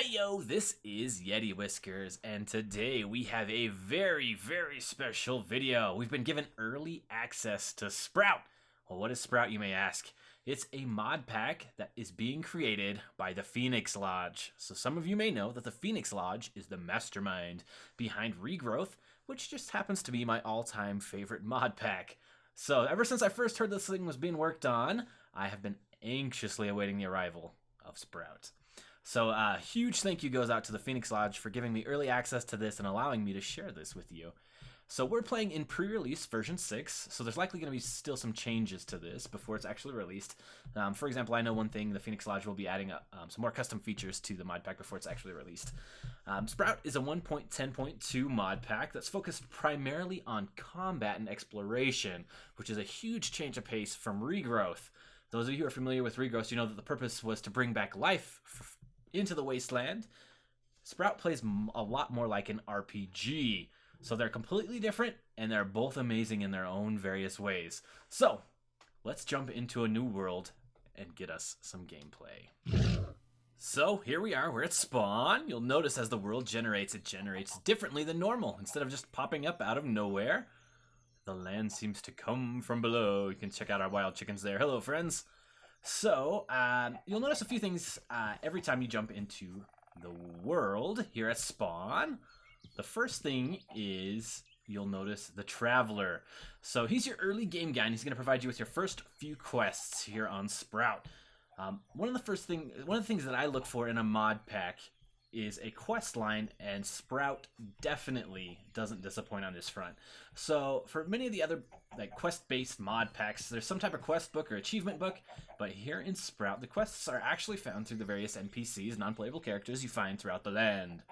Hiyo, this is YetiWhiskers, and today we have a very special video. We've been given early access to Sprout. Well, what is Sprout, you may ask? It's a mod pack that is being created by the Phoenixlodge. So some of you may know that the Phoenixlodge is the mastermind behind Regrowth, which just happens to be my all-time favorite mod pack. So ever since I first heard this thing was being worked on, I have been anxiously awaiting the arrival of Sprout. So a huge thank you goes out to the Phoenixlodge for giving me early access to this and allowing me to share this with you. So we're playing in pre-release version 6, so there's likely going to be still some changes to this before it's actually released. For example, I know one thing, the Phoenixlodge will be adding some more custom features to the mod pack before it's actually released. Sprout is a 1.10.2 mod pack that's focused primarily on combat and exploration, which is a huge change of pace from Regrowth. Those of you who are familiar with Regrowth, you know that the purpose was to bring back life into the wasteland. Sprout plays a lot more like an RPG. So they're completely different, and they're both amazing in their own various ways. So, let's jump into a new world and get us some gameplay. So, here we are, we're at spawn. You'll notice as the world generates, it generates differently than normal. Instead of just popping up out of nowhere, the land seems to come from below. You can check out our wild chickens there. Hello, friends. So, you'll notice a few things every time you jump into the world here at spawn. The first thing is you'll notice the Traveler. So he's your early game guy, and he's going to provide you with your first few quests here on Sprout. One of the things that I look for in a mod pack is a quest line, and Sprout definitely doesn't disappoint on this front. So for many of the other quest-based mod packs, there's some type of quest book or achievement book, but here in Sprout, the quests are actually found through the various NPCs, non-playable characters you find throughout the land.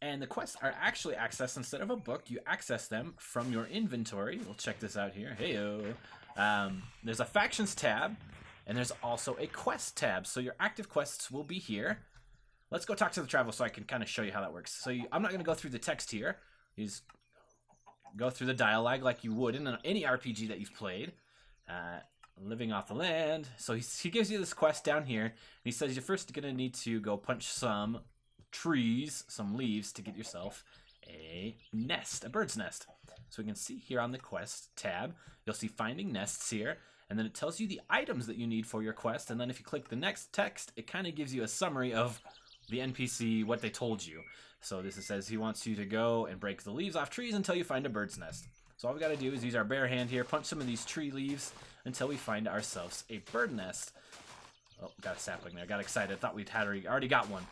And the quests are actually accessed instead of a book. You access them from your inventory. We'll check this out here. Heyo. There's a factions tab, and there's also a quest tab. So your active quests will be here. Let's go talk to the Traveler so I can kind of show you how that works. So I'm not going to go through the text here. You just go through the dialogue like you would in any RPG that you've played. Living off the land. So he gives you this quest down here. And he says you're first going to need to go punch some trees, some leaves to get yourself a nest, a bird's nest. So we can see here on the quest tab, you'll see finding nests here, and then it tells you the items that you need for your quest, and then if you click the next text, it kind of gives you a summary of the NPC, what they told you. So this says he wants you to go and break the leaves off trees until you find a bird's nest. So all we got to do is use our bare hand here, punch some of these tree leaves until we find ourselves a bird nest. Oh, got a sapling there. Got excited. Thought we'd already got one.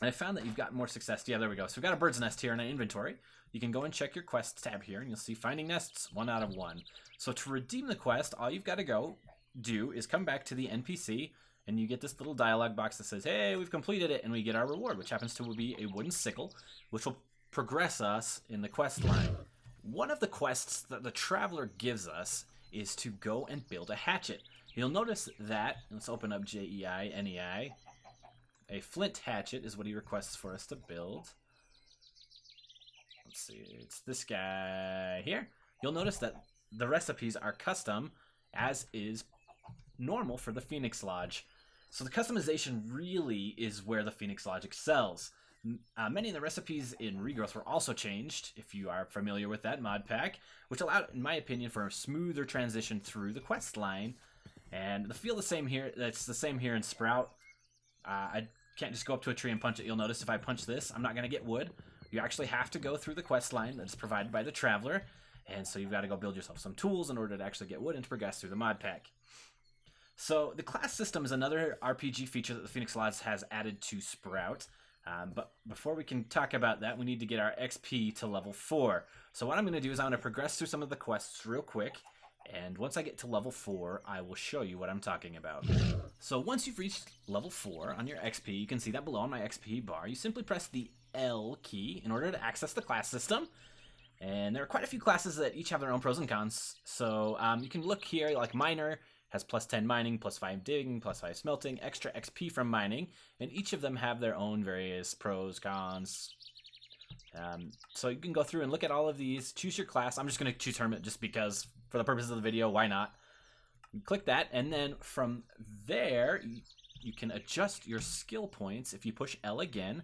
And I found that you've got more success. Yeah, there we go. So we've got a bird's nest here in our inventory. You can go and check your quests tab here, and you'll see finding nests, 1 out of 1. So to redeem the quest, all you've got to go do is come back to the NPC, and you get this little dialogue box that says, hey, we've completed it, and we get our reward, which happens to be a wooden sickle, which will progress us in the quest line. One of the quests that the Traveler gives us is to go and build a hatchet. You'll notice that, let's open up JEINEI, a flint hatchet is what he requests for us to build. Let's see, it's this guy here. You'll notice that the recipes are custom, as is normal for the Phoenixlodge. So the customization really is where the Phoenixlodge excels. Many of the recipes in Regrowth were also changed, if you are familiar with that mod pack, which allowed, in my opinion, for a smoother transition through the quest line. And the feel the same here. That's the same here in Sprout. I can't just go up to a tree and punch it. You'll notice if I punch this, I'm not going to get wood. You actually have to go through the quest line that's provided by the Traveler, and so you've got to go build yourself some tools in order to actually get wood and to progress through the mod pack. So the class system is another RPG feature that the Phoenixlodge has added to Sprout. But before we can talk about that, we need to get our XP to level 4. So what I'm going to do is I'm going to progress through some of the quests real quick. And once I get to level 4, I will show you what I'm talking about. So once you've reached level 4 on your XP, you can see that below on my XP bar, you simply press the L key in order to access the class system. And there are quite a few classes that each have their own pros and cons. So you can look here, like Miner has plus 10 mining, plus 5 digging, plus 5 smelting, extra XP from mining, and each of them have their own various pros, cons. So you can go through and look at all of these, choose your class. I'm just going to choose Hermit just because, for the purposes of the video, why not? You click that, and then from there, you can adjust your skill points if you push L again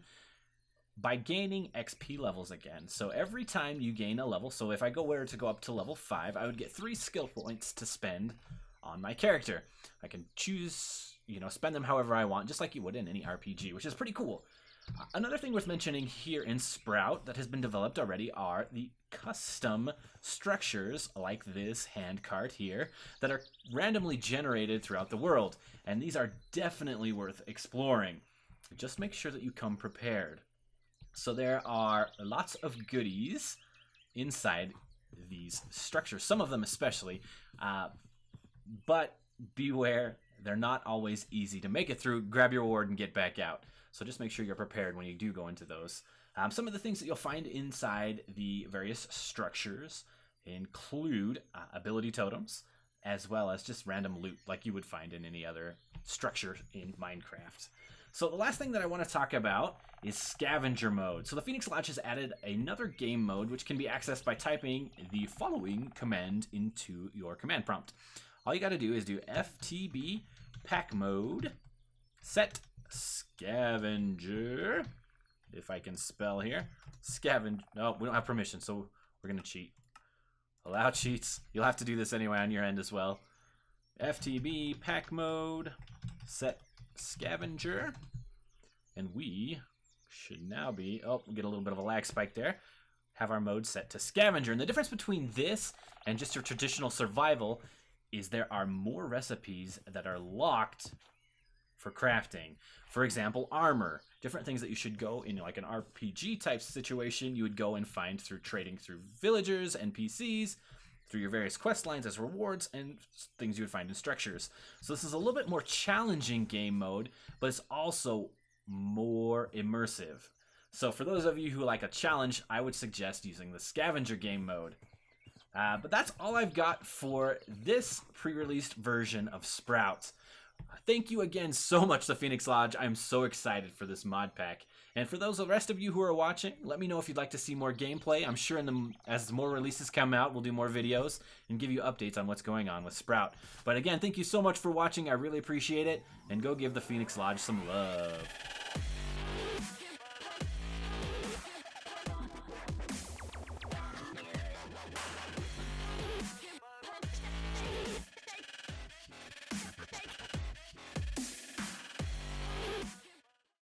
by gaining XP levels again. So every time you gain a level, so if I were to go up to level 5, I would get 3 skill points to spend on my character. I can choose, spend them however I want, just like you would in any RPG, which is pretty cool. Another thing worth mentioning here in Sprout that has been developed already are the custom structures like this hand cart here that are randomly generated throughout the world. And these are definitely worth exploring. Just make sure that you come prepared. So there are lots of goodies inside these structures, some of them especially, but beware, they're not always easy to make it through. Grab your reward and get back out. So just make sure you're prepared when you do go into those. Some of the things that you'll find inside the various structures include ability totems, as well as just random loot like you would find in any other structure in Minecraft. So the last thing that I want to talk about is Scavenger Mode. So the Phoenix Lodge has added another game mode which can be accessed by typing the following command into your command prompt. All you got to do is do FTB pack mode set scavenger. If I can spell here. Scavenger. No, we don't have permission, so we're going to cheat. Allow cheats. You'll have to do this anyway on your end as well. FTB pack mode set scavenger. And we should now be, we get a little bit of a lag spike there, have our mode set to scavenger. And the difference between this and just your traditional survival is there are more recipes that are locked for crafting. For example, armor. Different things that you should go in like an RPG type situation, you would go and find through trading through villagers, NPCs, through your various quest lines as rewards, and things you would find in structures. So this is a little bit more challenging game mode, but it's also more immersive. So for those of you who like a challenge, I would suggest using the scavenger game mode. But that's all I've got for this pre-released version of Sprout. Thank you again so much, the Phoenix Lodge. I'm so excited for this mod pack. And for the rest of you who are watching, let me know if you'd like to see more gameplay. I'm sure as more releases come out, we'll do more videos and give you updates on what's going on with Sprout. But again, thank you so much for watching. I really appreciate it. And go give the Phoenix Lodge some love.